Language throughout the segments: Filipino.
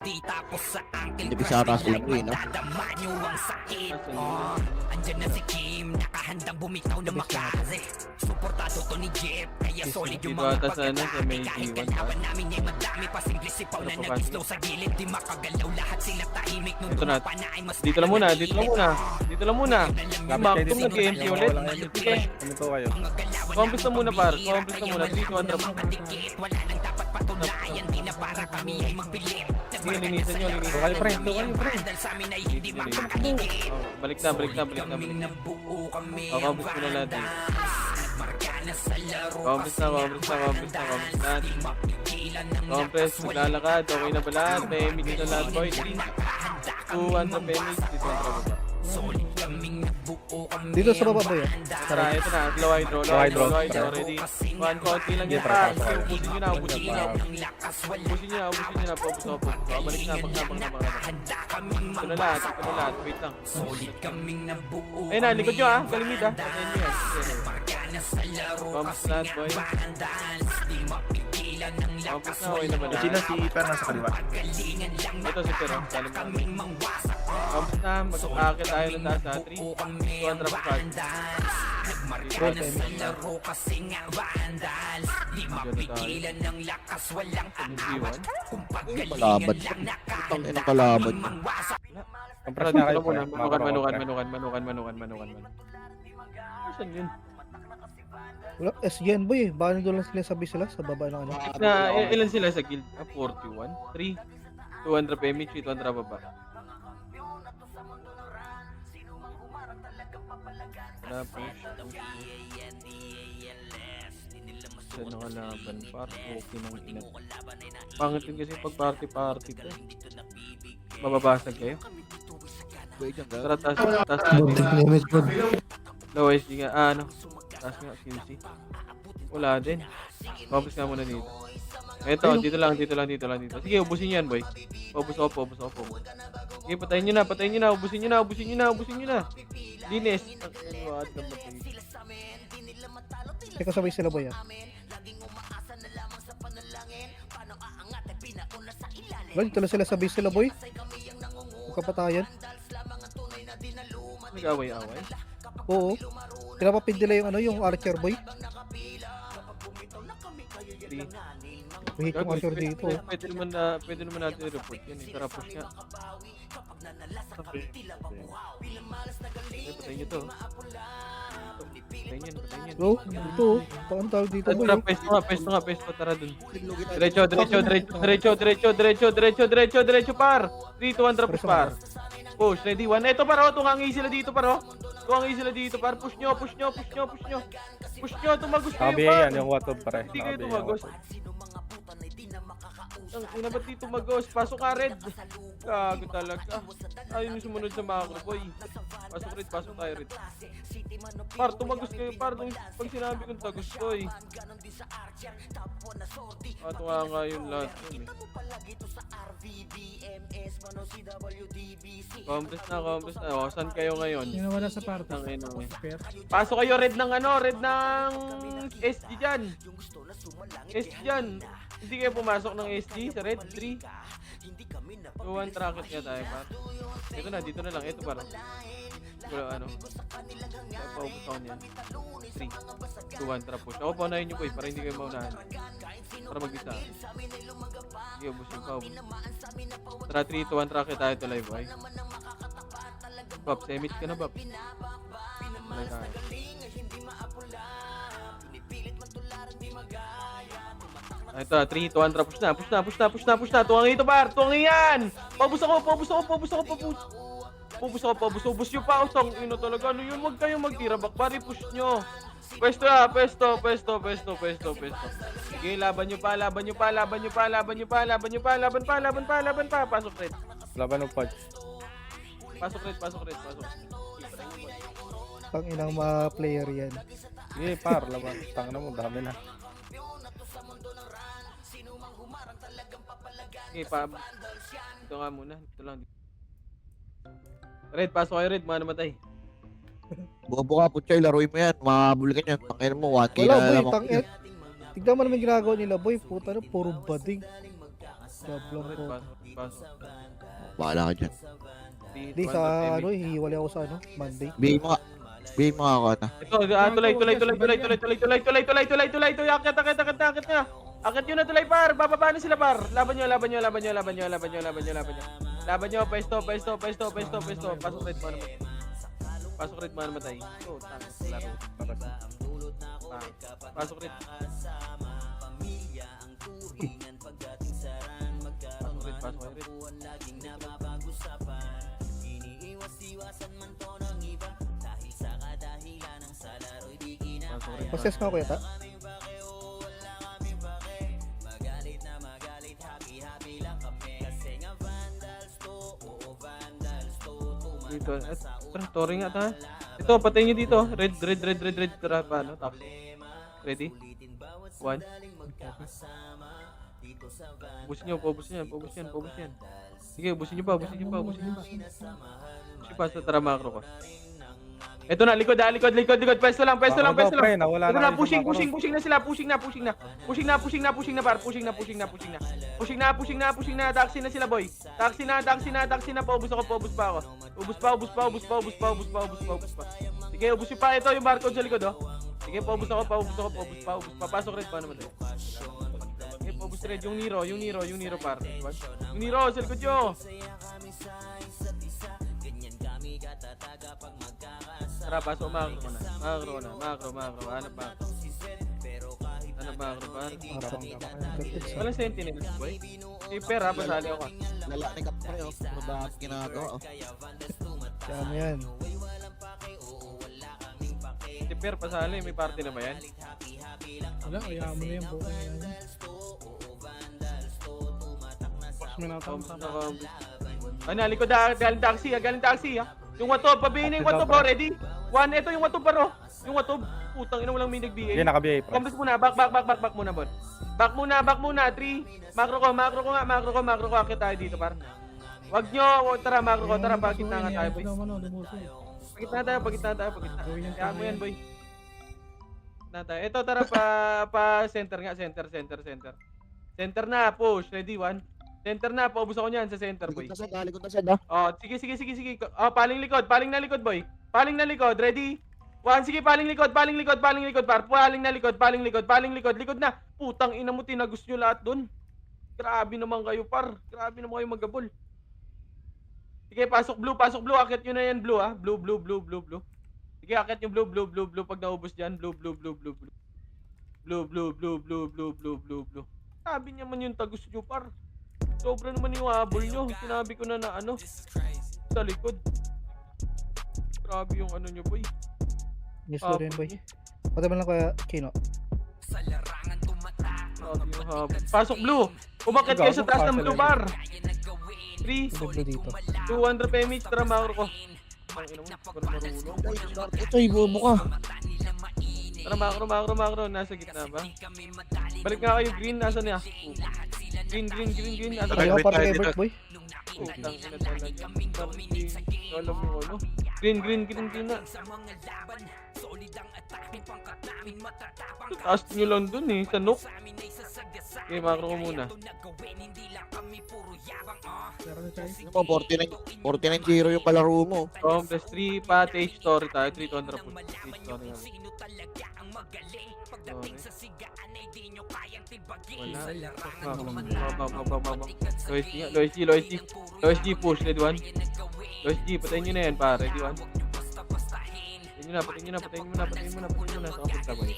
Di tapos sa angkin Hindi bisa Russell Queen, no? Nadama nyo ang sakit. Andyan na si Kim, nakahandang bumitaw na makaze. Suportado to ni Jeff, kaya solid yung mga pagkakami. Kahit kalaban namin ay madami pa, simple sipaw na nag-slow sa gilid. Di makagalaw lahat sila tahimik nung dumapa na ay mas Dito lang muna, dito lang muna. Dito lang muna. Bakit nag-MP ulit? Sige. Ano to kayo? Complex na muna par. Complex na muna. 3, 2, 1, drop. Wala nang dapat patunayan, di na para kami ay magpilit. Sige, linisan nyo, linisan Kayo pre, ito kayo pre. Dahil sa amin ay hindi makakagigit. Balik na, balik na, balik na, balik na. Complex mo na lahat eh. Complex na, complex na, complex na, complex na. Complex, maglalakad. Okay na ba lahat? May emig dito lahat boy. 3, 2, 1, drop emig. Dito ang drop ba? Dito sa baba ba yan? Tara, ito na. Low hydro, low hydro, low hydro. Ready? One, konti lang yan pa. Ubusin nyo na, ubusin nyo na. Ubusin nyo na, ubusin nyo na. Focus na, focus. Balik na, balik na. Ito na lahat, ito na lahat. Wait lang. Ayun na, likod nyo ah. Galimid ah. Ayan nyo yan. Pumps lahat boy. Pumps na, okay na ba Sino lahat? si Per nasa kaliwa? Ito si Pero. Pumps na, mag-akit tayo ng taas na. 3, 2, 1, drop card. Kalaban. Itang inang kalaban. Compress na kayo pre. Manukan. Saan yun? Wala, SGN boy eh. Baka nandun lang sila sabi sila sa baba ng ano. Ilan sila sa guild? 41? 3, 200 PMH, 200 baba. Wala, push. Saan nakalaban? Parang okay nang ina. Pangit din kasi pag party-party to. Mababasag kayo? Tara, taas natin. Low SG nga, ano? Taas nga, QC. Wala din. Focus nga muna dito. Eto, dito lang. Sige, ubusin yan, boy. Ubus. Sige, patayin nyo na. Ubusin nyo na. Linis. Teka sabay sila boy ah. Wala, dito lang sila sabay sila boy. Magkapatayan. Nag-away-away. Oo. Pinapapid nila yung ano, yung archer boy. May hikong archer dito. Pwede naman natin i-report yan. Tara, push nga. Patayin nyo to. Patayin yan. Oh, dito oh. Paano tawag dito boy? Tara, pesto. Tara dun. Diretso, par. 3, 2, 1, drop par. Push, ready, 1. Eto paro, tungangi sila dito paro. Par. Push nyo. Push nyo, tumagos kayo Nakabiya par. yan, yung watod pre. Hindi kayo tumagos. Ang ina ba't di tumagos? Pasok ka, Red. Gago talaga. Ayun yung sumunod sa macro, boy. Pasok tayo, Red. Par, tumagos kayo, par. Pag sinabi kong tagos, boy. Tunga nga yung lahat yun, eh. Complex na. O, saan kayo ngayon? Nawala sa party. Ang ina mo. Fair. Pasok kayo, Red ng ano? Red ng SG dyan. Hindi kayo pumasok ng SG sa Red 3. 2-1 tracket nga tayo par. Dito na lang. Ito par. Wala ano. Paubos ako niyan. 3, 2-1 trap push. Ako paunahin nyo po para hindi kayo maunahan. Para mag-isa. Sige, ubos yung paubos. Tara 3, 2-1 tracket tayo to live boy. Bop, semit ka na Bop. Ano tayo? Ito, 3, 2, 1, drop. Push na. Tuwangi ito, par. Tuwangi yan. Pabus ako. Ubus nyo pa. Usang ino talaga. Ano yun? Huwag kayong magtira. Bakbari, push nyo. Pwesto. Sige, laban nyo pa. Pasok, Red. Laban ng punch. Pasok. Pang inang mga player yan. Sige par, laban. Tanga na mo, dami na. Okay, ito nga muna. Ito lang. Red, pasok kayo, Red. Mga namatay. Buka po siya, laruin mo yan. Mabuli ka niyan. Pangin mo, 1K Wala na boy, lamang. tignan mo naman ginagawa nila boy. Puta na, puro bading. Gablong Red, ko. pasok. Bahala ka dyan. Di sa ano, hihiwalay ako sa ano, Monday. Bigay mo nga. Bigay mo nga ako na. Ito, tulay. Akit nga. Akit yun na tulay, par. Bababa na sila, par. Laban nyo. Pwesto. Pasok red, man matay. Ito, tangos, laro. Pasok red. Pasok red. Process ka kuya ta? Dito, story nga ta. Ito, patayin nyo dito. Red. Tara, paano? Top. Ready? 1. Ubusin nyo, paubos yan. Sige, ubusin nyo pa. Tara, makro ko. Ito na, likod. Pwesto lang. Pre, nawala Ito na na, kayo sa pushing macro. na sila. Pushing na, par. Pushing na. Taxi na sila, boy. Taxi na. Paubos pa ako. Ubus pa. Sige, ubus pa. Ito yung barcode sa likod, oh. Sige, paubos ako. Pasok red, paano naman? Sige, paubos red. Yung Nero, par. Yung Nero, sa likod nyo. Tara, pasok, makro na. Hanap makro, par. Walang sentinels, boy. Keeper, ha, pasali ako. Lalaki ka pre, oh. Ano ba ginagawa, oh? Kaya mo yan. Keeper, pasali. May party na ba yan? Wala, kaya mo na yan. Bukan yan. Ay, nalikod na. Galing taxi, ha. Yung watob, pabihin na yung watob, oh. Ready? 1, ito yung watob, paro. Yung watob. Putang ina, walang may nag-BA. Hindi, naka-BA, pre. Combos muna, back muna, bon. Back muna, 3. Makro ko, akit tayo dito, par. Wag nyo, tara, makro ko, tara, bakit na nga tayo, boy. Pagit na tayo. Kaya mo yan, boy. Na tayo. Ito, tara, pa center nga, center. Center na, push, ready, 1. Center na, paubos ako niyan sa center, boy. Likod na sad, ha? Oh, sige. Oh, paling na likod, boy. Paling na likod, ready? 1, sige, paling likod, par. Paling na likod, likod na. Putang ina mo, tinagos nyo lahat dun. Grabe naman kayo, par. Grabe naman kayo magabol. Sige, pasok blue. Akit nyo na yan, blue, ha. Blue. Sige, akit yung blue. Pag naubos dyan, blue. Blue. Sabi naman yung tagos nyo, par. Sobra naman yung habol nyo. Sinabi ko na ano. Sa likod. Grabe yung ano nyo, boy. Yes, rin boy. Pati man lang kuya Kino. Grabe yung habol. Pasok blue. Umakit kayo sa taas ng blue bar. 3. Blue dito. 200 PMH. Tara, makro ko. Ang ina mo, siguro marunong. Ito, ibobo ka. Tara, makro. Nasa gitna ba? Balik nga kayo, green. Nasa niya? Green. Nasa Kaya niya? ako parang Everett boy. Utang ina talaga. Alam mo ano? Green na. Taas nyo lang dun eh, sa nook. Okay, makro ko muna. Ano mo, 49-0 yung kalaro mo. Plus 3 pa, H story tayo. 3 to 100 po. H story nga. Wala. Lois G push. Ready 1. Lois G, patayin nyo na yan pa. Ready 1. Patayin nyo na. Sa kapit ka boy.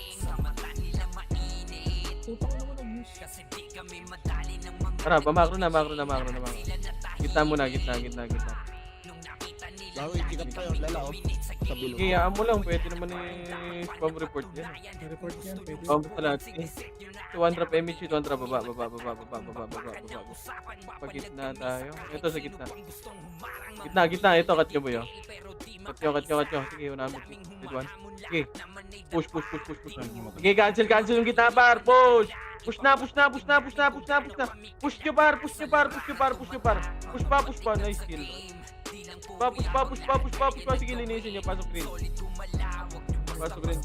Tara, makro na. Gitna muna. Bago ikikat pa yung lala, oh. Sa bilog. Kaya mo lang, pwede naman spam report yan. Report yan, pwede. Spam sa lahat. 200 PMH, 200 baba. Pagitna tayo. Ito sa gitna. Gitna. Ito, cut nyo boy, oh. Cut nyo. Sige, unahan mo. Sige. Push. Sige, cancel yung gitna, par. Push. Push na. Push nyo, par. Push pa. Nice kill. Push pa. Sige, linisin nyo. Pasok green. Green.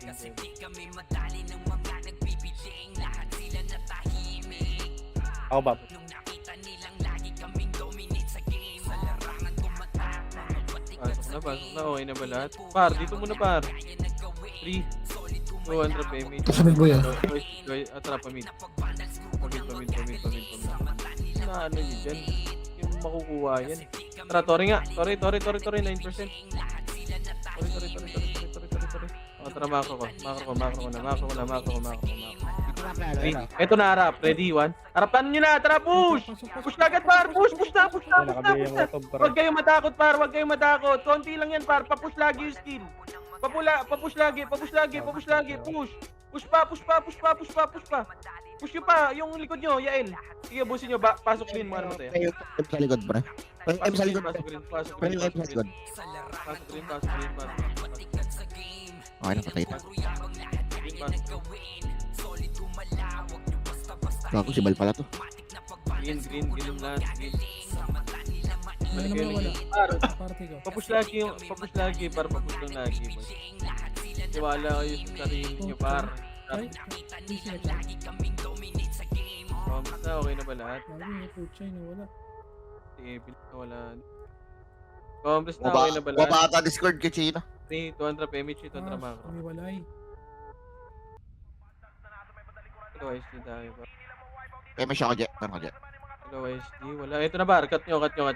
Kasi di kami madali ng mga nagpipiting. Lahat sila natahimik. Ako ba? Nung nakita nilang lagi kaming dominate sa game. Sa larangan tumatak. Mga batik at Pasok na. Okay na ba lahat? Par, dito muna par. 3, 200 PMH. Kasunod mo yan. Tara, pamid. Pamid. Na ano yun dyan? Yung makukuha yan. Tara, Tori nga. Tori, 9%. Tori. O, tara, makro ko na. Ito na, harap. Ready, 1. Harapan nyo na, tara, push! Push na agad, par! Push na! Nakabigay yung motor pa Huwag kayong matakot, par. Konti lang yan, par. Papush lagi yung skill. Papush lagi. Push pa. Push nyo pa, yung likod nyo, Yael. Sige, busin nyo, pasok din mo, ano mo tayo. Yung M sa likod, pre. Yung M sa likod. Pasok rin. Pre, yung M sa likod. Pasok rin. Okay na, patay na. Gago, si Bal pala to. Green lahat. Balik kayo nyo. Par, papush lagi, par, papush lang lagi. Boy. Tiwala kayo sa sarili nyo, par. Basta, okay na ba lahat? Sige, bilis na wala. Complex na, okay na ba lahat? Baba ata Discord kay Chino. 3, 200 PMH, 200 macro. Ito, SD tayo ba? MS ako, Jet. Meron ka, Jet. Hello, SD. Wala. Ito na bar. Cut nyo. Cut nyo.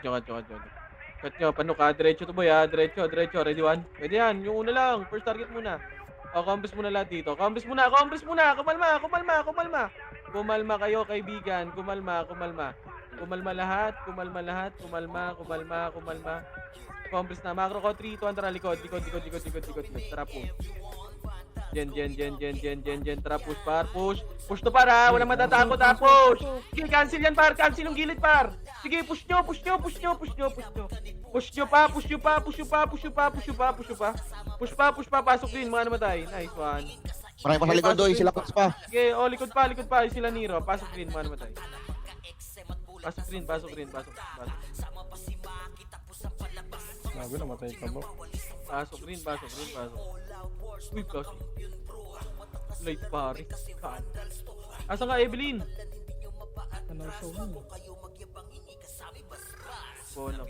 Paano ka? Diretso to boy ha. Diretso. Ready, 1? Pwede yan. Yung una lang. First target muna. O, compass muna lahat dito. Compass muna. Kumalma kayo, kaibigan. Kumalma lahat. Compass na. Macro ko, 3, 200 likod. Tara po. Jen. Tara, push par. Push to par ha. Walang matatakot ha. Push. Sige, cancel yan par. Cancel yung gilid par. Sige, push nyo. Push nyo pa. Pasok din, mga namatay. Nice one. Marami pa sa likod, doy. Sila Pax pa. Sige, likod pa. Sila Nero. Pasok din, mga namatay. Pasok rin. Grabe, namatay ka ba? Pasok rin. Uy, gosh. Late pare. Asa nga, Evelyn? Bono.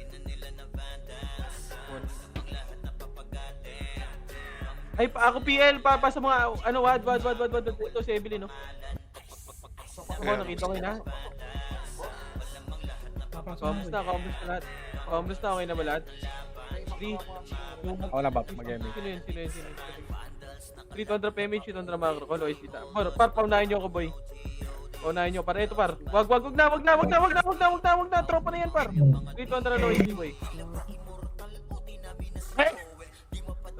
Ay, ako PL pa sa mga wad. Ito si Evelyn, no. Ako nakita ko na. Complex na, okay na ba lahat? 3. Ako na ba? Mag-MH. Sino yun? 300 PMH, 200 macro. Kolo, isita. Par, paunahin nyo ako, boy. Paunahin nyo, par. Ito, par. Wag na. Tropa na yan, par. 300 low HP, boy.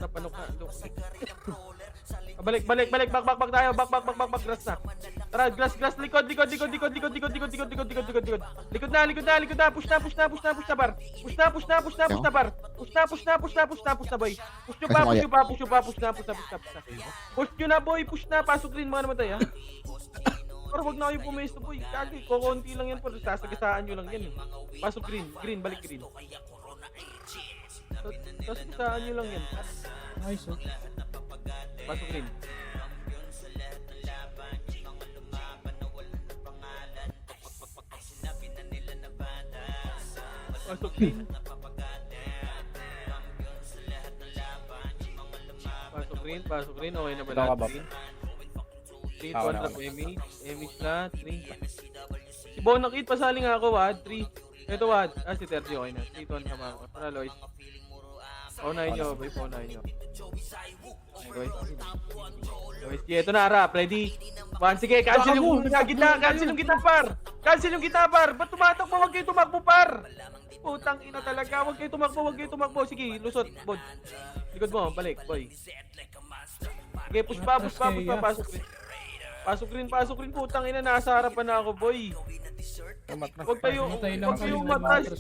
Tara, panok na. Balik tayo. Back, grass na. Tara, grass, likod. Likod na. Push na, bar. Push na, bar. Push na, boy. Push nyo na, boy. Push na, pasok rin mga namatay, ha. Pero wag na kayo pumesto, boy. Kagi, kukunti lang yan, pero sasagasaan nyo lang yan, eh. Pasok green, balik green. Sasagasaan nyo lang yan. Nice, oh. Pasok green. Pasok green. Okay na ba lahat? Green. 3, 200 MH na, 3. Si Bonakit, pasali nga ako, Wad. 3. Ito, Wad. Si Terzi, okay na. 3, 200 naman ako. Tara, Lois. Paunahin nyo, boy. Lois, ito na, harap. Ready? 1, sige. Cancel yung gitna. Cancel yung gitna, par. Ba't tumatakbo? Huwag kayo tumakbo, par. Putang ina talaga. Huwag kayo tumakbo. Sige, lusot, bod. Likod mo, balik, boy. Sige, push pa. Pasok rin, putang ina, nasa harapan na ako, boy. Huwag kayo matas.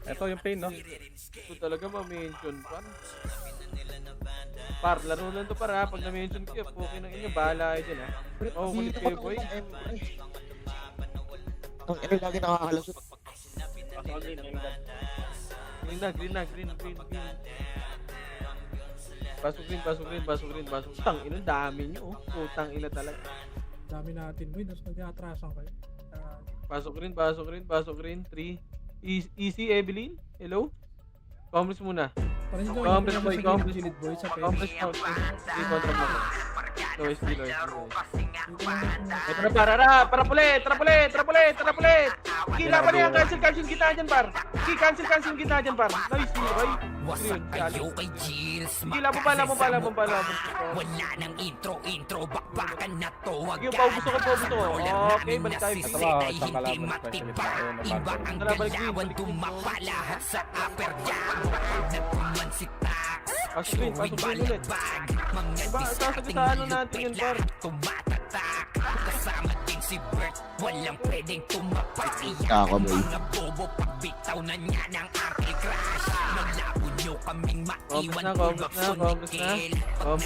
Ito yung pain, no? Ito talaga ma-mention, par. Laro lang to, par, ha. Pag na-mention kayo, okay ng inyo, bahala kayo dyan, ha. Kulit kayo, boy. Ito lagi nakakalusot. Green na. Pasok green, pasok green, pasok green, pasok. Putang ina, dami nyo. Putang ina talaga. Dami natin, boy. Tapos nag-atrasan kayo. Pasok green, pasok green, pasok green. 3. Easy, Evelyn. Hello? Compres muna. Parang dito, Compres yung boy, sa compres. gilid, boy, sa pwede. Compres mo. 3 kontra mo. Lois, Lois. Dito na lang yung- Ito na para pulit. Kila pa na yan, cancel kita dyan, par. Cancel kita dyan, par. Nice, Roy. Wasak kayo kay Jills. Sige, laban pa. Wala nang intro, bakbakan na to. Wag Sige, paubos ko. Okay, balik tayo. Ito ba, isang kalaban specialist na kayo na Iba battle. ang Kalaban green, galawan, balik green. dumapalahat sa upper jam. Nagkuman si Tax, Pasok green ulit. bag. Mga Diba, diskarte sasabitaan natin yun, par. tumatatak. Kasama din si Bert, walang pwedeng tumapak. Kako, boy. Mga bobo, pagbitaw na niya ng anti-crash. Maglabo nyo kaming maiwan. Compres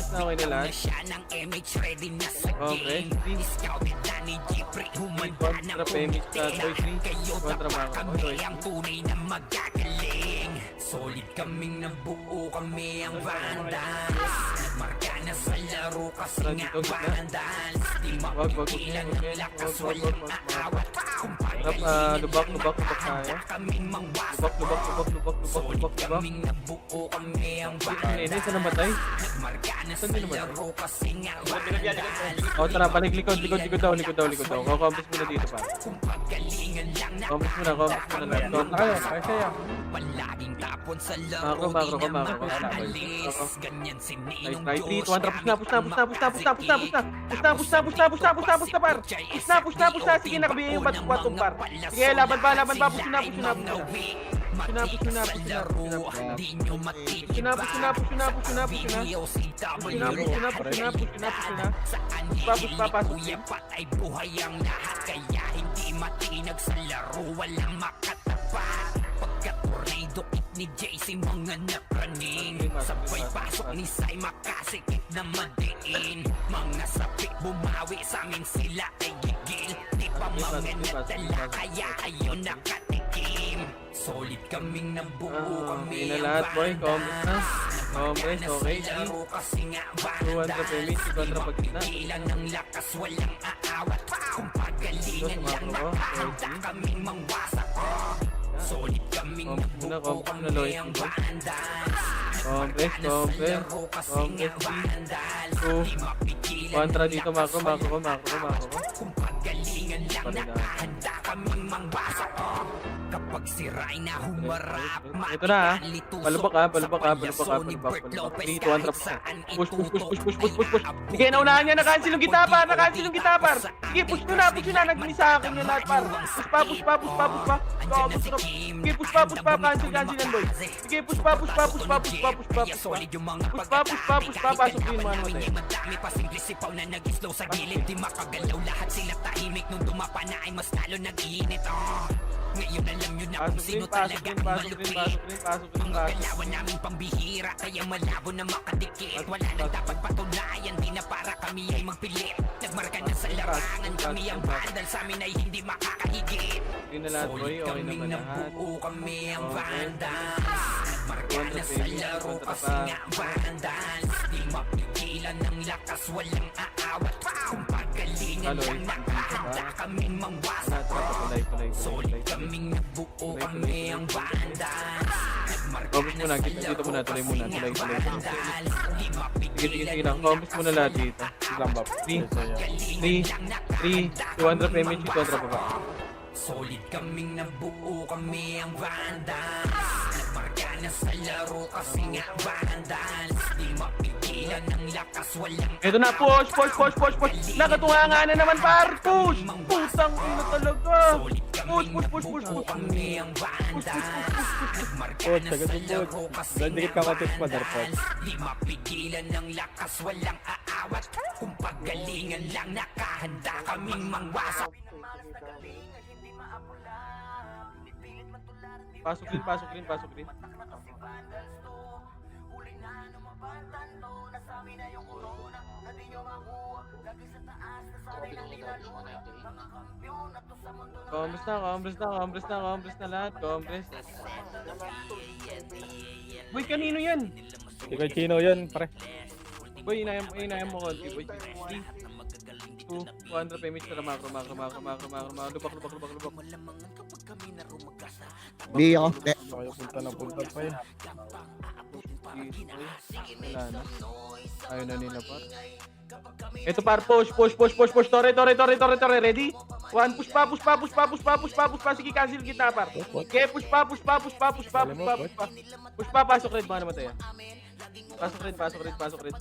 na, okay na lahat. Siya ng MH ready na sa Okay, game. Scouted na ni Jeffrey, humanda ng Kontra Pemix na Toy 3. kayo Kontra dapat Mako. kami Toy ang tunay na magagaling. Solid kaming nabuo, kami ang vandals. Marka na sa laro kasi Tara, nga dito, gitna. vandals. Di Wag, mapigilan wag, ng lakas, wag, walang wag. maawat. Kung Harap, lubak tayo. kaming mangwasak. Lubak. Solid kaming nabuo, kami ang Nene, vandals. saan namatay? Marka na sa Saan din namatay? laro kasi nga vandals. O, tara, balik likod daw. Compres muna dito, pa. Kung pagalingan lang na Compres muna lahat. Na kayo, kaya siya. palaging tapon sa Makro, laro, di na makro. makaalis. Makro. Ganyan si Nice, Ninong nice. Diyos. 3, 2, 1, push na, par. Push na. Sige, nakabihin yung batong, par. Sige, laban pa. Push na. Di nyo Push na. Kuya, patay buhay ang lahat. Kaya hindi matinag sa laro, walang makatapat. Pagka-tornado kick ni JC, mga napraning. Sabay pasok ni Sai, makasikip na madiin. Mga sapik bumawi sa amin, sila ay gigil. Di pa mga natala, kaya ayun nakatikim. Solid kaming nabuo, kami Yun na lahat, boy. Compres na. Compres, okay. laro kasi nga 200 Pemix, kontra pagkitna. Ilan ng lakas, walang aawat. Kung pagalingan Ito, lang sumakro ko. nakahanda kaming mangwasak. Solid kaming Compres na, nabuo, compres na, kami Lois. ang vandals. Compres. Laro kasi nga vandals. Di mapigilan Kontra ng dito, lakas, makro. kung pagalingan lang Pare na. nakahanda kaming mangwasak. Kapag si Rayna humarap, Ito na, matikalito Palubak ka. 3, 2, 1, trap. Push. Sige, naunahan niya. Na-cancel yung kita, par. Sige, push nyo na. Nagmini sa akin yung lahat, par. Push pa. Sige, push pa. Cancel yan, boy. Sige, push pa. Pasok din, mga namatay. Madami pa simple sipaw na nag-slow sa gilid. Di makagalaw lahat sila tahimik. Nung dumapa na ay mas lalo nag-iinit. Ngayon alam nyo na kung sino talaga ang malupit. Mga galawan namin pambihira, kaya malabo na makadikit. Wala nang dapat patunayan, di na para kami ay magpilit. Nagmarka na sa larangan, kami ang vandal, sa amin ay hindi makakahigit. Yun na lahat, boy. Solid Okay kaming naman lahat. nabuo, kami ang Okay. vandals. Nagmarka na sa laro kasi nga vandals. Di mapigilan ng lakas, walang aawat. Kung pagalingan lang nakahanda kaming mangwasak. Tulay. Solid kaming nabuo, kami ang vandals. Compres muna, dito muna, tuloy muna. Tuloy. Sige lang. Compres muna lahat dito. Isang bap. 3, 200 Pemix, kontra pa. Solid kaming nabuo, kami ang vandals. Nagmarka na sa laro kasi nga vandals. Di mapigilan ng lakas, walang Ito na, push. Nakatunga nga na naman, par. Push. Putang ina talaga. Push. kami ang vandals. Nagmarka Oh, na taga sa dun, laro Bod. kasi Dandikit nga ka kontis pa, Darpot. vandals. Di mapigilan ng lakas, walang aawat. Kung pagalingan lang nakahanda kaming mangwasak. Pasok rin. Compres na lahat. Compres. Uy, kanino yan? Ikaw Chino yun, pre. Boy, inayam mo konti, boy. 2, 200 PMH para makro. Lubak. Hindi ako. Kayo punta na punta pa yun. Wala na. Ayaw na nila par. Ito par, push. Tore. Ready? 1, push pa. Sige, cancel kita par. Okay, push pa. Push pa, pasok red, baka namatay ah. Pasok red. Red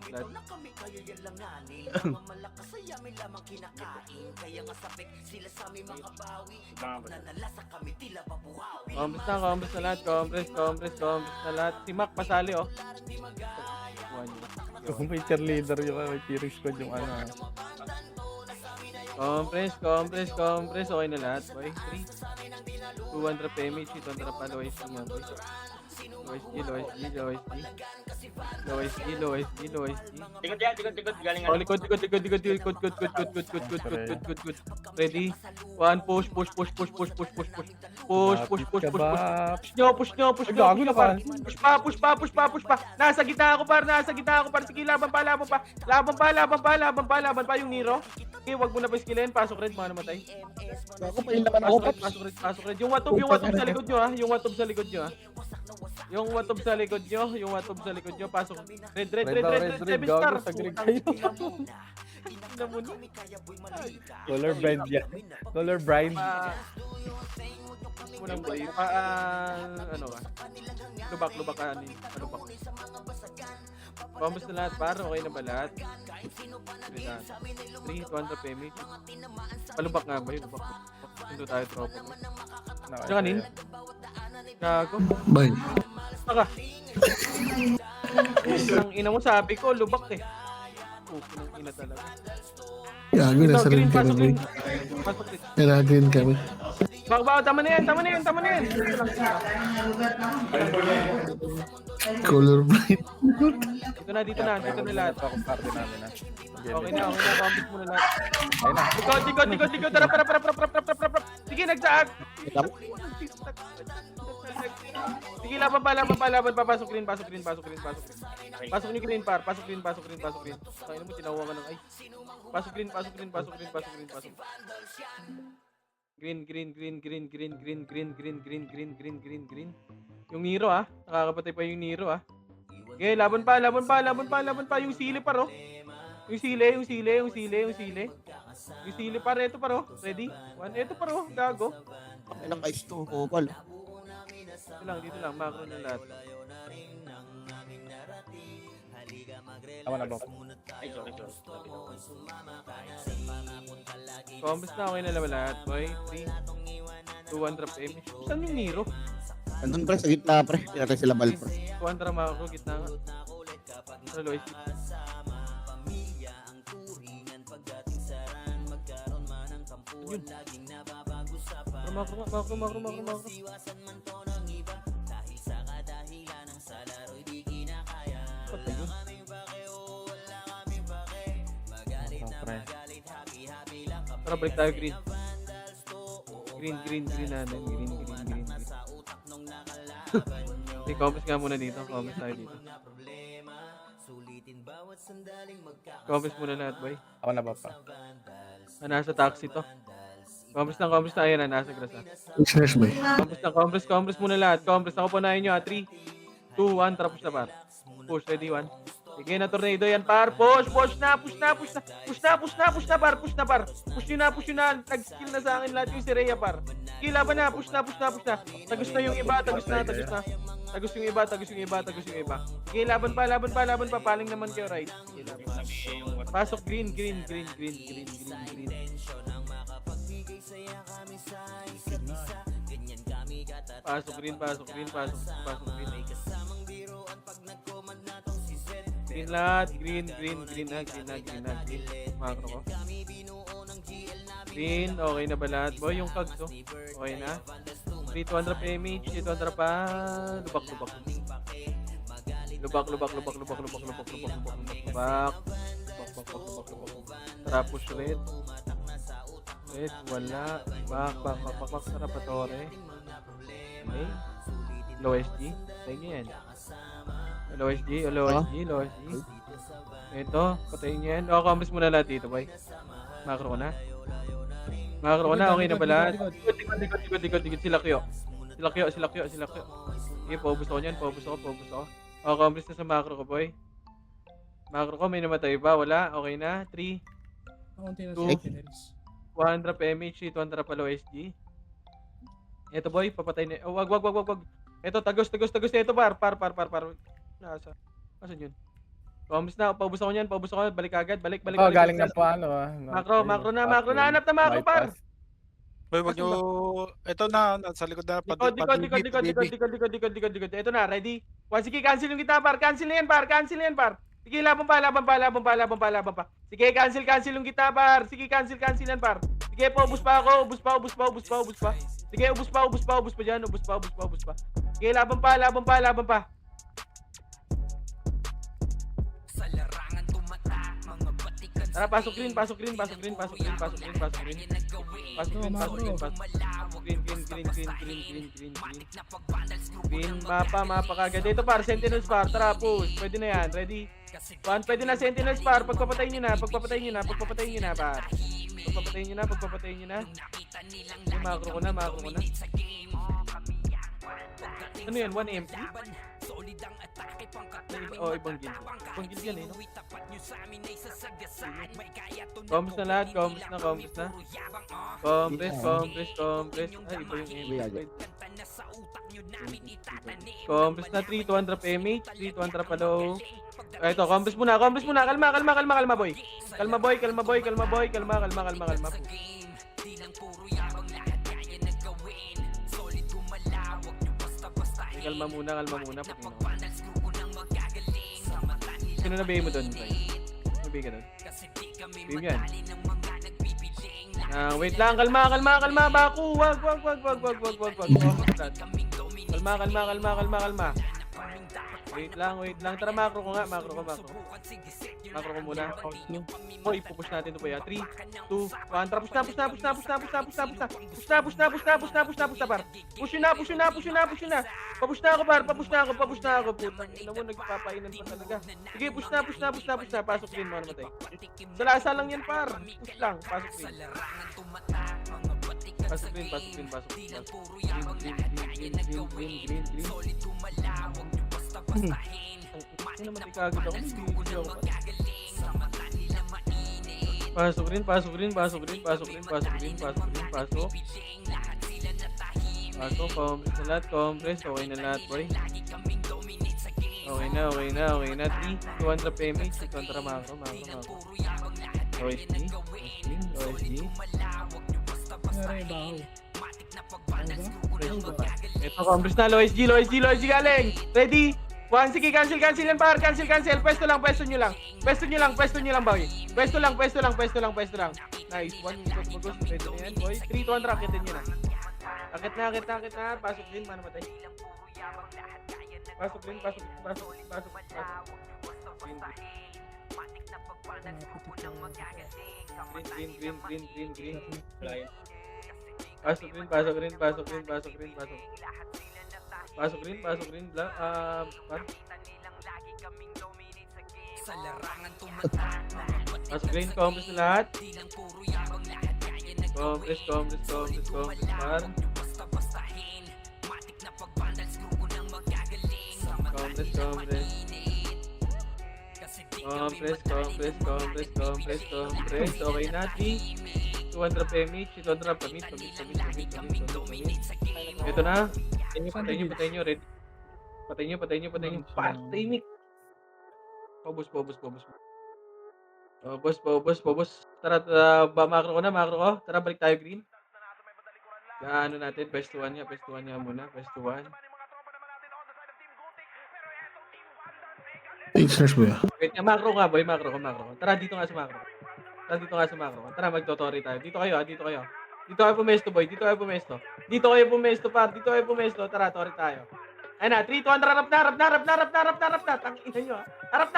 flag. Compres na lahat. Si Mac pasali oh. Kung may cheerleader yung may cheering squad yung ano. Compres. Okay na lahat, boy. 3, 200 PMH. Ito ang pa. Low SG nga, boy. Low SG. Tikot. Galing Oh, likod. Good. Ready? 1, push. Push Nyo. gago na pa. Push pa. Nasa gitna ako par. Sige, laban pa yung Nero. Okay, wag mo na pa skillin. Pasok red, mga namatay. Ako pa yung laman ako. Pasok red. Yung watob sa likod nyo ha. Yung watob sa likod nyo. Pasok. Red. Gago sa green kayo. Color blind yan. Color blind. Unang boy. Ano ba? Lubak ka. Lubak. Bombs na lahat, par. Okay na ba lahat? 3, 200 PMH. Palubak nga ba yun? Lubak. Hindi tayo tropa. Diyan kanin? Gago. Bay. Saka. Ang ina mo sabi ko, lubak eh. Ng ina talaga. Gago, nasa rin kami, boy. Pasok rin. Nasa rin kami. Baka, tama na yan. Color blind. Dito na lahat. Ako party namin ha. Okay na. Bombs mo na lahat. Ayun na. Likod. Tara. Sige, nagsaag. Sige, laban pa. Pasok green. Pasok nyo green, par. Pasok green. Kaya mo, tinawa ka ng ay. Pasok green. Green. Yung Nero ah. Nakakapatay pa yung Nero ah. Okay, laban pa. Yung sili par oh. Yung sili par. Ito par oh. Ready? 1. Ito par oh. Gago. Ilang guys to. Opal. Dito lang. Macro na lahat. Tama na ba? Combos na okay na lahat. Boy, 3, 200 PM. Saan yung Nero? Andun pre, sa gitna pre. Hindi natin sila bal pre. 200 macro, gitna nga. Ano, Lois? Yun. Macro. Patay yun. Tara, balik tayo green. Green natin. Green. Okay, comments nga muna dito. Comments tayo dito. Comments muna lahat, boy. Ako na ba pa? Nasa taxi to. Comments na. Ayan na, nasa grasa. Slash, bay. Comments muna lahat. Comments. Ako po na inyo, 3, 2, 1, tapos na par. Push, ready, 1. Sige na, tornado yan, par. Push na, par. Push nyo na. Nag-skill na sa akin lahat yung si Rhea, par. Sige, laban na. Push na. Tagos na yung iba. Tagos yung iba. Sige, laban pa. Paling naman kayo, right? Sige, laban. Pasok, green. Pasok green. Green lahat, green. Macro ko. Green, okay na ba lahat? Boy, yung cogs, oh. Okay na. 3, 200 PMH, 200 pa. Lubak. Lubak. Tara, push red. Red, wala. Back. Tara, patore. Okay. Low SG. Tayo nyo yan. Low SG. Ito, patayin nyo yan. Combos muna lahat dito, boy. Macro ko na. Okay na ba lahat? Likod. Sila Kyo. Okay, paubos ako niyan. Paubos ako. Combos na sa macro ko, boy. Macro ko, may namatay ba? Wala. Okay na. 3. Kaunti na Two. sentinels. 100 PMH, 200 pa low SG. Ito, boy. Papatay na. Oh, wag. Ito, tagos. Ito, par. Nasaan yun? Combos na. Paubos ako niyan. Balik agad. Balik. Galing na po ano Macro na. Hanap na macro, par. Boy, wag nyo... Ito na, nasa likod na. Likod. Ito na, ready? Sige, cancel yung kita, par. Cancel na yan, par. Sige, laban pa. Sige, cancel yung kita, par. Sige, cancel yan, par. Sige, paubos pa ako. Ubus pa. Sige, ubus pa dyan. Ubus pa. Sige, laban pa. Tara, pasok green. Green, mapa kagad. Dito par, sentinels par. Tara, push. Pwede na yan. Ready? Pwede na sentinels par. Pagpapatayin nyo na, par. Pagpapatayin nyo na. Macro ko na. Ano yan? 1 MP? Ibang guild yan no? Combos na lahat. Compres. Ay, iba yung MP. Compres na 3, 200 PMH. 3, 200 pa low. Ito, compres muna. Kalma, boy. Kalma. Kalma muna. Sino na bay mo doon, boy? Sino bay ka doon? Bay mo yan. Wait lang, kalma. Baku, wag. Kalma. Wait lang. Tara, macro ko nga. Macro ko muna. Boy, ipupush natin ito, boy. 3, 2, 1. Tara, push na. Par. Push na. Papush na ako. Putang ina mo, nagpapainan pa talaga. Sige, push na. Pasok din mo, namatay. Salasa lang yan, par. Push lang. Pasok din. Green. Ano naman ikagod ako? Hindi ako. Pasok rin. Compres na lahat. Okay na lahat, boy. Okay na. 3, 200 PMH. 200 macro. OSD. Ito, compres na. Low SG galing. Ready? 1, sige, cancel yan, par. Cancel. Pwesto nyo lang, boy. Pwesto lang. Nice. 1 minute magos. Pwede na yan, boy. 3, 200. Akitin nyo na. Akit na. Pasok din, manamatay. Pasok. Green. Pasok rin. Par. Pasok rin, compres na lahat. Compres, par. Compres. Okay na, 3, 200 PMH, 200 pamit. Ito na. Patay nyo. Ready? Patay nyo. Patay. Paubos. Tara, macro ko. Tara, balik tayo green. Gaano natin? Best 1 niya muna. Best 1. X-Rush boy. Wait, macro nga, boy. Macro ko. Tara, dito nga sa macro. Tara, magtotori tayo. Dito kayo. Dito kayo pumesto, boy. Dito kayo pumesto, par. Tara, tori tayo. Ayun na, 3, 2, harap na. Tangina nyo, ha? Harap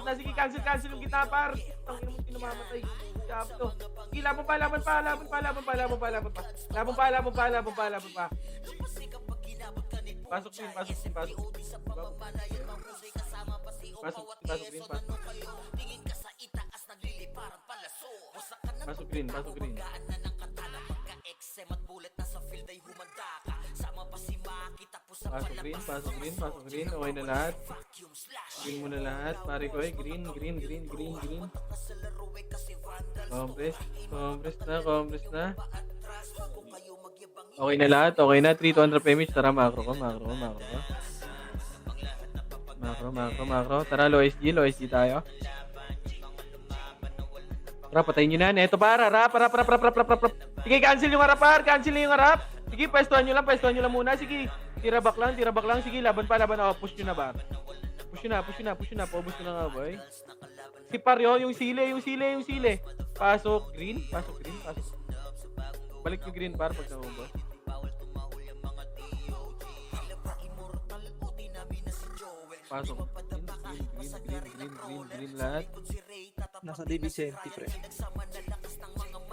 na. Sige, cancel yung gitna, par. Tangina mo, pinamamatay. Sabi to. Sige, laban pa. Pasok din. Pasok green. Pasok green. Okay na lahat. Green mo na lahat. Pare ko green. Compress na. Okay na lahat. Okay na. 3 200 PMH. Tara, macro ko. Macro. Tara, low SG tayo. Tara, patayin nyo na. Eto para. Rap. Sige, cancel yung harap. Sige, pwestuhan nyo lang muna. Sige, tira back lang. Sige, laban pa. Oh, push nyo na ba? Push na. Paubos ko na nga, boy. Si Paryo, yung sile. Pasok green. Balik yung green par pag naubos. Pasok. Green lahat. Nasa DB Senti, pre.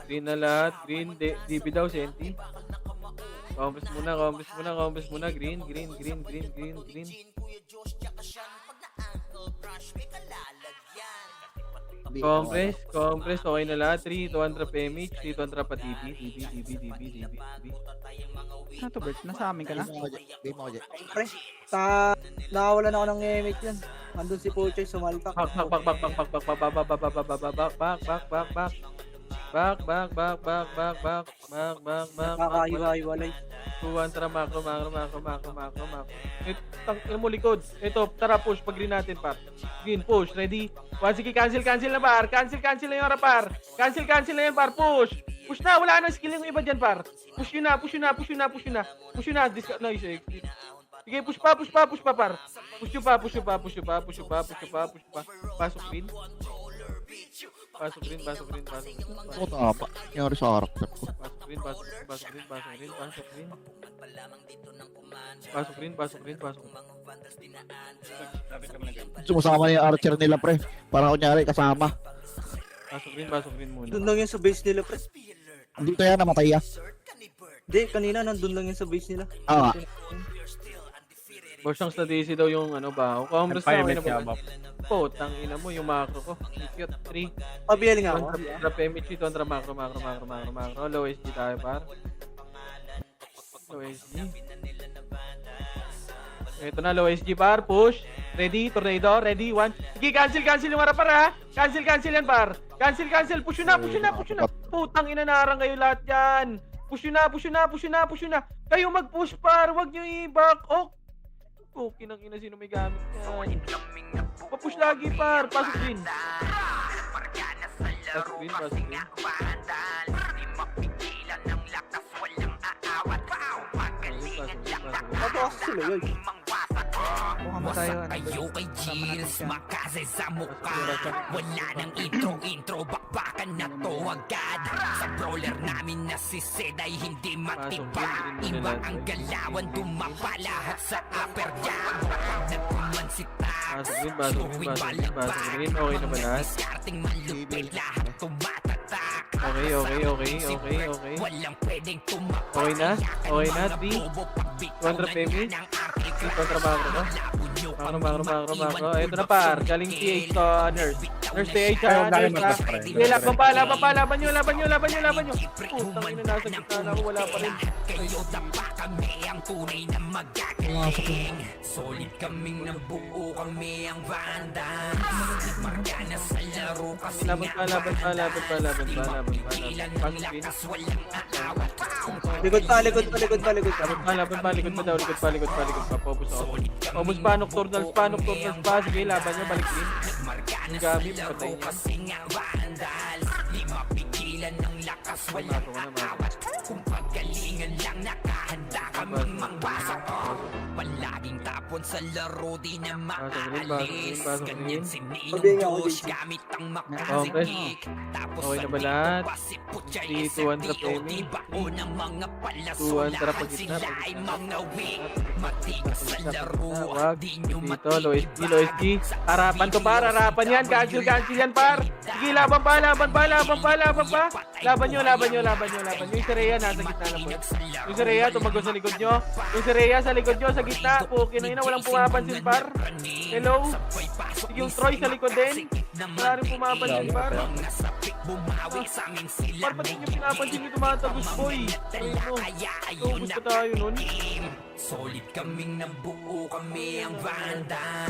Green na lahat. Green. DB daw, Senti. Compass muna. Green. Compress. Okay na lahat. 3, 200 PMH. 3, 200 pa DB. Ano to, Bert? Nasa amin ka na? Game mo, Jet. Pre, nakawalan ako ng emit yan. Andun si Pochoy, sumalpak. Back. Kakahiwa-hiwalay. Tara, macro. Ito mo likod. Ito, tara, push. Pag green natin, par. Green, push. Ready? Sige, cancel na, par. Cancel na yung par. Cancel na yan, par. Push na. Wala nang skill yung iba dyan, par. Push yun na. Nice. Sige, push pa, par. Push pa. Pasok green. Ako tama. Nangyari sa karakter ko. Pasok green. Sumasama na yung archer nila, pre. Para kunyari kasama. Pasok green muna. Doon lang yan sa base nila, pre. Dito yan, namatay ya. Hindi, kanina nandun lang yan sa base nila. Bosyang sa DC daw yung baho. Compress na, okay na ba? Tang ina mo yung macro ko. Cute 3. Pabiyaling ako. Drop MH, contra macro. Low SG tayo, par. Low SG. Ito na, low SG, par. Push. Ready, tornado. Ready, 1. Sige, cancel yung harap, par, ha. Cancel yan, par. Cancel. Push na. Putang ina, narang kayo lahat yan. Push na. Kayo mag-push, par. Huwag nyo i-back off. Okay nang ina, sino may gamit yan. Papush lagi, par. Pasok green. Tapos sila yun. Kayo kay Gilles, makasay sa mukha. Wala nang intro, bakbakan na to agad. Sa brawler namin na si Zed ay hindi matiba. Iba ang galawan, dumapa lahat sa upper jab. Nagkuman si Tax, suwing balabag. Okay na ba lahat? Discarding malupit, lahat tumatatak. Okay. Walang pwedeng tumapak. Okay na? 3. 200 PMH. 3 kontra macro ko. Macro. Ito na, par. Galing TH to Nurse. Nurse TH, ha? Nurse, ha? Sige, laban nyo. Putang ina, nasa gitna na ako. Wala pa rin. Kayo tapa kami ang tunay na magagaling. Solid kaming nabuo, kami ang vandal. Marka na sa laro kasi Laban pa. ilan ang lakas, walang aawat. Likod pa. Likod pa. Focus ako. Focus pa, nocturnals pa. Sige, laban nyo, balik din. Marka na Yung sa gamit, laro patay na. kasi nga vandal. Di mapigilan ng lakas, walang aawat. Kung pagalingan lang nakahanda kaming mangwasak. Palagi Laging tapon sa laro, di na green, maalis. pasok green. Ganyan si Ninong Sabihin nga ako, Josh, JC. gamit ang Compres. makazikik. Tapos Okay na ba sa lahat? dito pa si Puchay, Si Tuan SFDO, Trapemi. di baon ng mga Tuan palasolahan. Trapagitna, Sila ay pagitna. mga weak. Matigas sa laro, Wag. di nyo Dito, low SG, low SG. Sa Harapan to par, harapan yan. Cancel yan par. Sige, laban pa. Laban nyo. Yung si Rhea nasa gitna lang po. Yung si Rhea tumago sa likod nyo. Yung si Rhea sa likod nyo, sa gitna. Pukin na walang pumapansin par. Hello? Sige, yung Troy sa likod din. Wala rin pumapansin par. Par, ba't nyo pinapansin yung tumatagos boy? Troy mo. So, gusto tayo nun. Solid kaming nabuo, kami ang banda.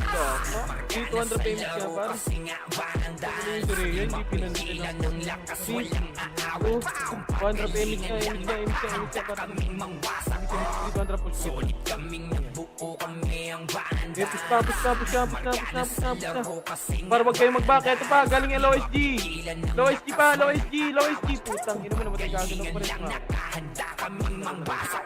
Dito, 200 payments ka par. Kasi nga banda. Yung si Rhea, hindi pinansin lang. Ng lakas, walang aawat. 200 payments ka par. Kaming mangwasak. Dito, 200 push. Solid kaming nabuo, kami ang banda. Push na. Laro kasi Para wag kayong mag-back. Ito pa, galing yung low SG. Low SG. Putang, ina mo namatay ka. Ganun pa rin lang mga. nakahanda kaming mangwasak.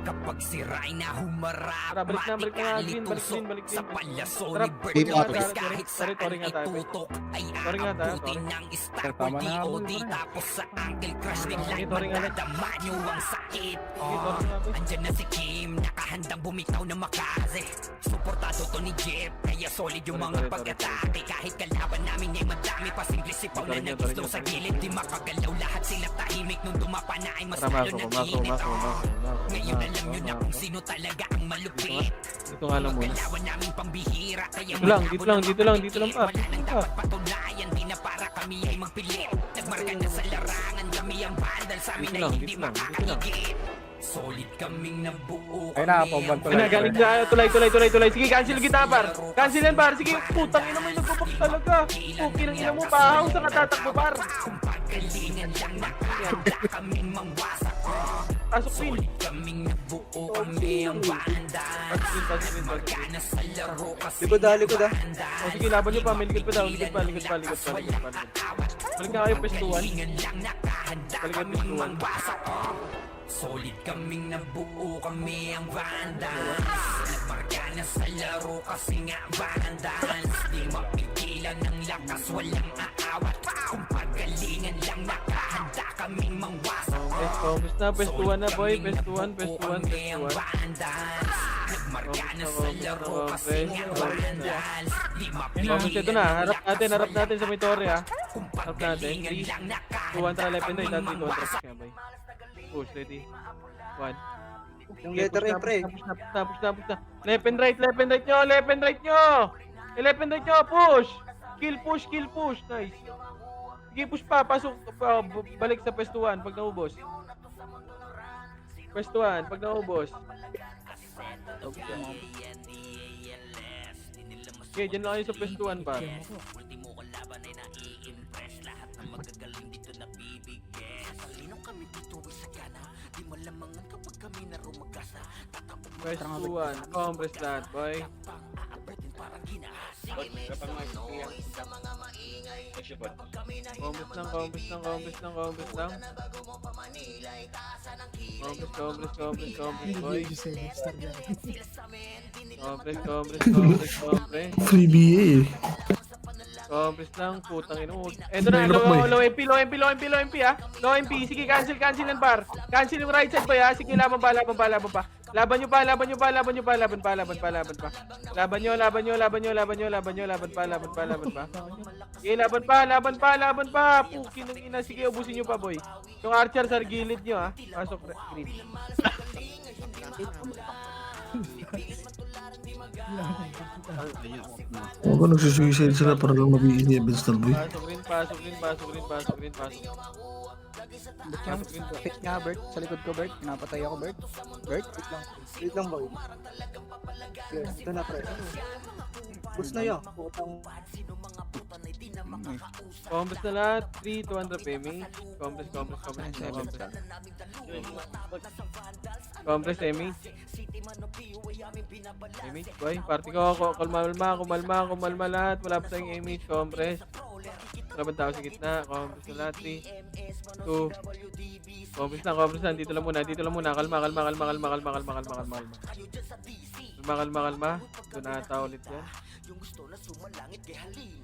Kapag sira ay na humarap, Tara, balik na nga, green, balik tusok din. sa palyaso Tara, ni Bert Team up. Lopez. Kahit Sorry, saan nga tayo. itutok ay Sorry nga tayo, aabutin sorry. ng star Tama na nga, DOD. boy. Tapos sa ankle crush nila ay Sorry nga. madadama nyo ang sakit. Sorry nga, boy. Andyan na si Kim, nakahandang bumitaw na makaze. Suportado to ni Jeff, kaya solid yung mga Sorry. pag-atake. Kahit kalaban namin ay madami pa, simple sipaw na Sorry nga, nagislaw sorry sa nga. gilid. Di makagalaw, lahat sila tahimik nung dumapa na ay mas Tara, lalo masok. nag-init. Ngayon alam nyo na kung sino talaga ang malupit. Dito nga lang muna. Galawan namin pambihira, kaya Dito lang pa. wala nang dapat patunayan, di na para kami ay magpilit. Nagmarka na sa larangan, kami ang bandal, sa amin Dito ay lang, hindi dito lang. makakaligit. Solid kaming nabuo, Ay na, pambal Ay na, galing na. Tulay. Sige, cancel kita par. Cancel yan par. Sige, putang ina mo yung nagpapak talaga. Okay ng ina mo, pahaw sa katatakbo par. Kung pagkalingan lang nakahanda kaming mangwasak. Pasok pin. Solid kaming nabuo, kami ang banda. Pasok pin. Marka na sa laro kasi Likod ah. O sige, laban nyo pa. May likod pa daw. Likod pa. Balik na kayo pestuan. lang nakahanda Balik kayo kaming pestuan. mangwasak. Solid kaming nabuo, kami ang bandans. Nagmarka na sa laro kasi nga bandans. Di mapigilan ng lakas, walang aawat. Kung pagalingan lang nakahanda kaming mangwasak. Pestuan na boy. Pestuan. Kami ang bandans. Nagmarka na sa laro kasi nga bandans. Di Promise, ito na. Harap natin sa may torre ha. Kung Harap natin. pagalingan 3, lang 2, 1, tara, left and right. kaming Dito, mangwasak. kaya boy. Push, ready. 1. Yung letter A, pre. Push na. Left and right nyo. Left and right nyo. Push. Kill push. Nice. Sige, push pa. Pasok. Balik sa pwestuhan pag naubos. Pwestuhan pag naubos. Okay, dyan lang kayo sa pwestuhan pa. Pwestuhan. Compress lahat, boy. Compress lang, boy. Compress. Free BA eh. Compress lang, putang ina mo. Eto na, Mahirap mo eh. low MP ha. Low MP, sige, cancel yan par. Cancel yung right side boy ha. Sige, laban pa. Laban nyo pa. Laban nyo. Sige, laban pa. Pukin ng ina. Sige, ubusin nyo pa boy. Yung archer sa gilid nyo ha. Pasok green. Ako nagsusuicide sila para lang mabigyan ni Evans na boy. Pasok green. Pick nga, Bert. Sa likod ko, Bert. Napatay ako, Bert. Bert, Wait lang, boy. Ito na, pre. Bus na yun. Compress na lahat. 3, 200 PMH. Compress. Compress MH. MH boy. Party ko. Kumalma lahat. Wala pa tayong MH. Compress. Wala ba tao sa gitna? Compress na lahat. 3, 2. Compress lang. Dito lang muna. Kalma. Kalma. Doon ata ulit yan.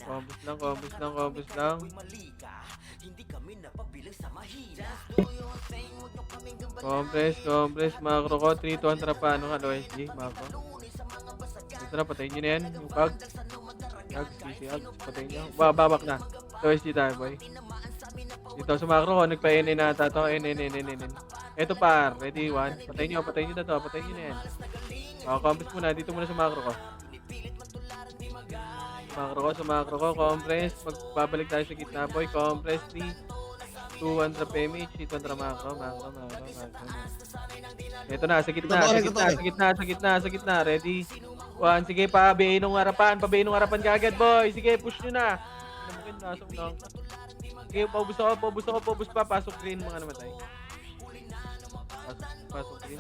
Combos lang. Compress, macro ko, 3 to pa, ano ka, OSG, macro. Ito na, patayin nyo na yan, yung pag. Patayin nyo. Babak na. OSG tayo, boy. Dito sa macro ko, nagpa-NN na ata to, NN. Ito par, ready, 1. Patayin nyo na to, patayin nyo na yan. Compress muna, dito muna sa macro ko. Sa macro ko, compress. Magbabalik tayo sa gitna, boy. Compress, 3, 2, 1 trap image, 3, 1 trap macro. Ito na, sa gitna. Ready? 1, sige, pabayin ng harapan kagad, boy. Sige, push nyo na. Nasok lang. Sige, paubos pa. Pasok green, mga namatay. Pasok green.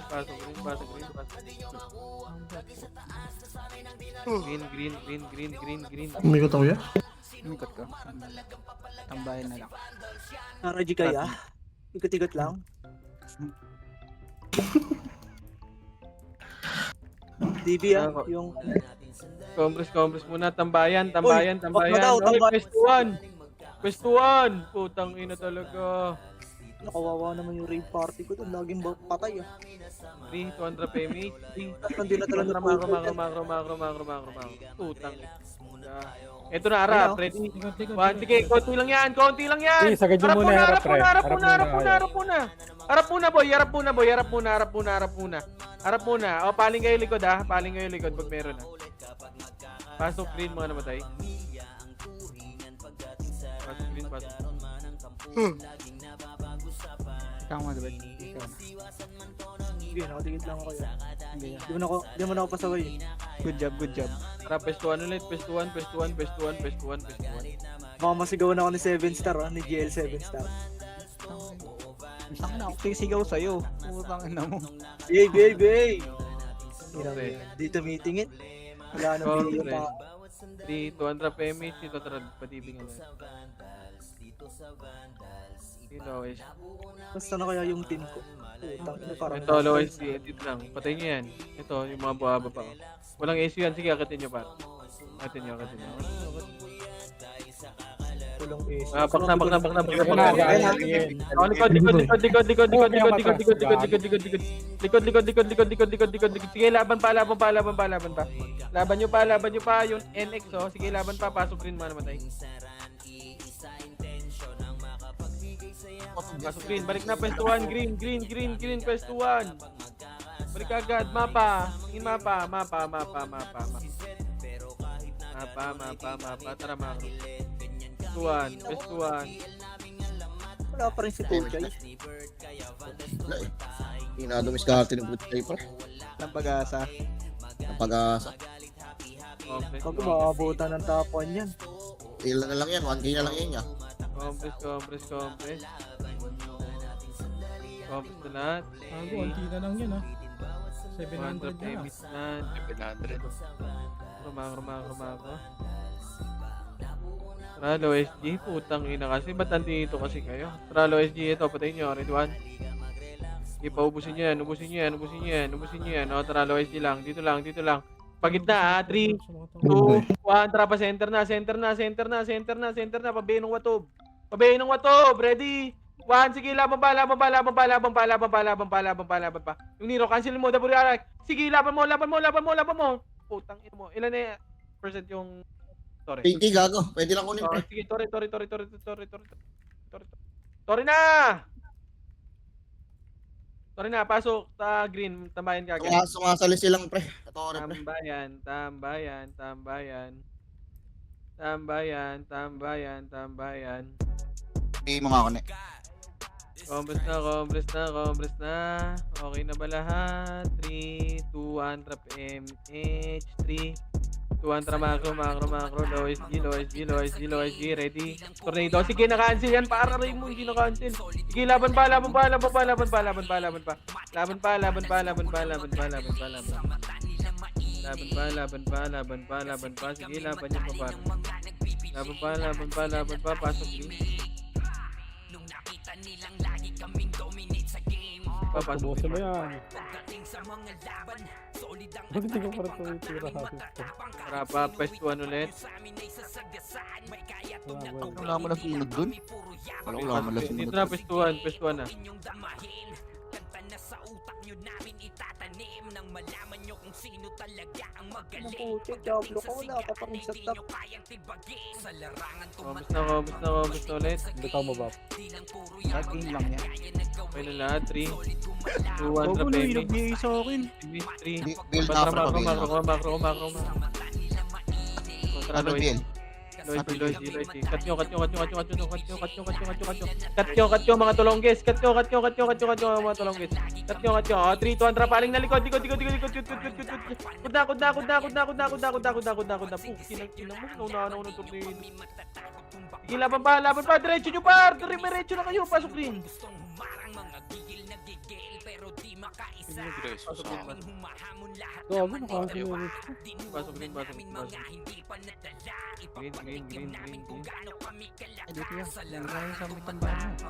Green. Umikot ako yan. Umikot ko. Tambayan na lang. Naraji kaya? Ikot-ikot lang. DB yung... Compress muna. Tambayan. Uy, tambay. Pwestuhan. Putang ina talaga. Nakawawa naman yung raid party ko doon. Laging patay 3, 200 PMH. Hindi na talaga Macro. Putang ina. Ito na, harap. Ready? 1, sige. Konti lang yan. Sige, sagad nyo muna yung harap, pre. Harap muna, boy. Harap muna. O, paling kayo likod, ha. Pag meron, ha. Pasok green, mga namatay. Pasok. Tama, diba? Sige, nakatigit lang ako yan. Di mo na ako pasaway. Good job. Tara, pestuan ulit. Pestuan. Baka masigawan ako ni 7 star, ni GL 7 star. Ang na ako sisigaw sa'yo. Putang ina mo. Hey! Okay. Dito meetingin. Wala nang video pa. 3, 200 PMH. Ito, tara. Patibing ulit. Lowest. Basta na kaya yung team ko. Parang Ito, lowest. Dito lang. Patayin nyo yan. Ito, yung mga buhaba pa. Walang AC yan. Sige, akitin nyo pa. Akitin nyo. Walang AC. Bak na. Likod. Sige, laban pa. Laban nyo pa. Yung NX, oh. Sige, laban pa. Pasok rin, mga namatay. Pasok green, balik na, pwestuhan, green, pwestuhan. Balik agad, mapa. Tingin mapa. Tara, macro. Pwestuhan. Wala pa rin si Puchay. Inadumiskarte ng Puchay pa. Ng pag-asa. Complex. Kung maabutan ng top 1 yan. Ilan na lang yan, 1K na lang yan. Complex. Complex na lahat. Bago, anti na lang yun 700 na. 700. Rumako. Tralo SG, putang ina kasi. Ba't nandito kasi kayo? Tralo SG, ito, patayin nyo. Ready 1. Ipaubusin nyo yan. O, Tralo SG lang. Dito lang. Pagitna 3, 2, 1. Tara pa, center na. Pabayin ng watob. Ready? 1, sige, laban pa. Yung Nero, cancel mo, Daburiarak. Sige, laban mo. Putang ina mo. Ilan na percent yung Torre? 20 gago, pwede lang kunin. Sige, Torre na, pasok sa green, tambayan ka agad. Sumasali silang pre. Torre pre. Tambayan. Hindi mo nga kunin. Compress na. Okay na ba lahat? 3, 2, 1, trap MH, 3, 2, 1, trap macro, low SG, ready? Tornado, sige, na-cancel yan, para rin mo, hindi na-cancel. Sige, laban pa. Sige, laban niyo pa. Laban pa, pasok din. Nilang lagi kaming dominate sa game. Papasok Bosa ba yan? Pagdating sa mga laban, Bakit hindi ko pa rin tumitira halos? Para pa, pwestuhan ulit. Wala mo na sumunod dun. Wala mo na sumunod Dito na, dun. pwestuhan na. Ang puti, Diablo ko, wala ka pang sa top. Kamusta ulit. Bitaw mo ba? Game lang yan. Okay na lahat, 3, 2, 1, Bago trap na, Emi. nag-BA sa akin. Emi, 3. Build na Kontra ako. macro. Kontra Ano Lois. build? Lois. Cut nyo, mga tulongges. Cut nyo, mga tulongges. Cut nyo. 3, 2, 1, trap. Aling na likod. Likod. Kudna. Kinang mo. Naunahan ako ng turnin. Sige, laban pa. Diretso nyo, par. Diretso na kayo. Pasok rin. Gago, nakasunod. Pasok rin. Green. Dito yan. Yan nga yung sa may tambahan mo.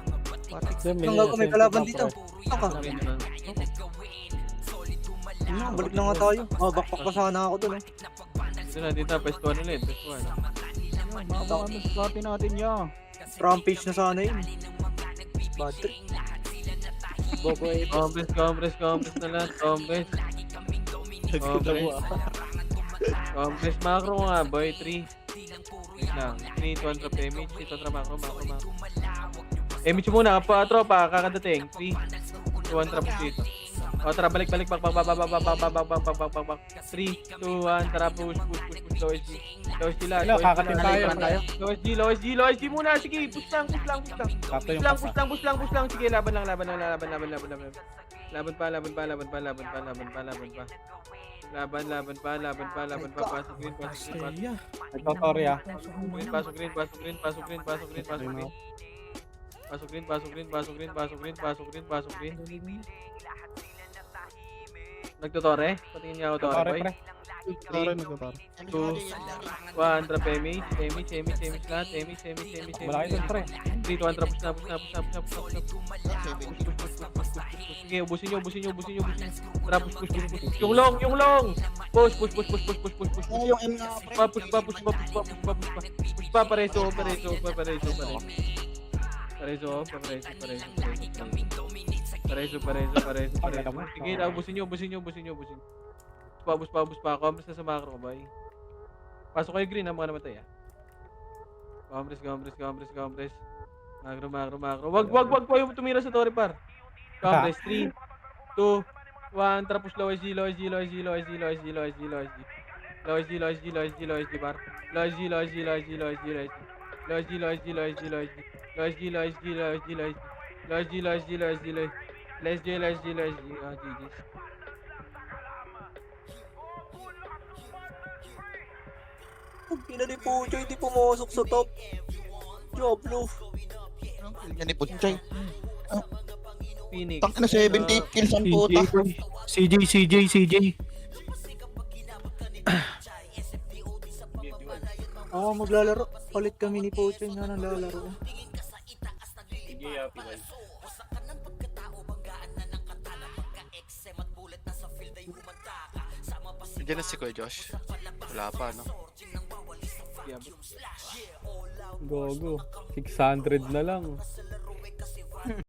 May Hanggang may kalaban dito. Ako. Green na. Balik na nga tayo. Bakpak pa sana ako dun. Dito na. Pwestuhan ulit. Pwestuhan. Makakamit sa party natin yan. Rampage na sana yun. Bad trip. Bobo eh. Compres na lahat. Compres macro nga boy. 3. Wait lang. 3, 2, trap image. 3, 2, trap macro. Image muna. Tropa. Kakadating. 3, 2, 1, trap dito. O tara, balik. 3, 2, 1, tara, push. Low SG last. Wala, kakatin tayo. Low SG muna. Sige, push lang. Sakto yung Push lang. Sige, laban lang. Laban pa. Pasok green. Saya. Nagtotori ah. Pasok green. Nagtutore? Patingin niya ako tore, boy. Pre. 3, 2, 1, trap image lahat. Malaki dun, pre. 3, 2, 1, trap, push na. Sige, ubusin nyo. Tara, push. Yung long! Push. Yung M na Push pa, pareso. Sige, ubusin nyo. Ubus pa. Compres na sa macro, boy. Pasok kayo green, mga namatay, ah. Compres. Macro. Wag po yung tumira sa torre, par. Compres, 3, 2, 1, tapos low SG, par. Let's G. GG's. Pinali po siya, hindi pumasok sa top. Diablo. Yan ni Punchay. Phoenix. Tang na 78 kills ang puta. CJ. Ako maglalaro. Palit kami ni Pocho nga nang lalaro. Nandiyan na si Kuya Josh. Wala pa, no? Gogo. 600 na lang.